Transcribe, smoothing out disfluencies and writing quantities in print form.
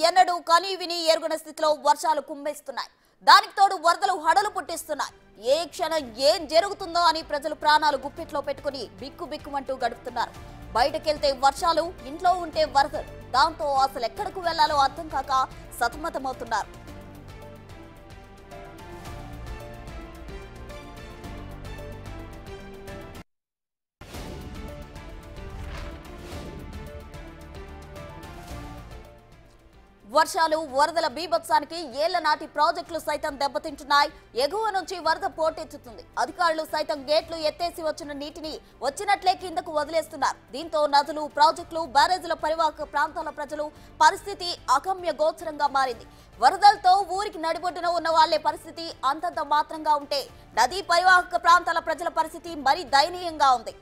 ఎన్నడూ కనీ విని ఎరుగని స్థితిలో వర్షాలు కుమ్మేస్తున్నాయి. దానికి తోడు వరదలు హడలు పుట్టిస్తున్నాయి. ఏ క్షణం ఏం జరుగుతుందో అని ప్రజలు ప్రాణాలు గుప్పిట్లో పెట్టుకుని బిక్కుబిక్కుమంటూ గడుపుతున్నారు. బయటకెళ్తే వర్షాలు, ఇంట్లో ఉంటే వరదలు. దాంతో అసలు ఎక్కడకు వెళ్లాలో అర్థం కాక సతమతమవుతున్నారు. వర్షాలు, వరదల బీభత్సానికి ఏళ్ల నాటి ప్రాజెక్టులు సైతం దెబ్బతింటున్నాయి. ఎగువ నుంచి వరద పోటెత్తుతుంది. అధికారులు సైతం గేట్లు ఎత్తేసి వచ్చిన నీటిని వచ్చినట్లే కిందకు వదిలేస్తున్నారు. దీంతో నదులు, ప్రాజెక్టులు, బ్యారేజీల పరివాహక ప్రాంతాల ప్రజలు పరిస్థితి అగమ్య గోచరంగా మారింది. వరదలతో ఊరికి నడిబొడ్డున ఉన్న వాళ్లే పరిస్థితి అంతంత మాత్రంగా ఉంటే నదీ పరివాహక ప్రాంతాల ప్రజల పరిస్థితి మరీ దయనీయంగా ఉంది.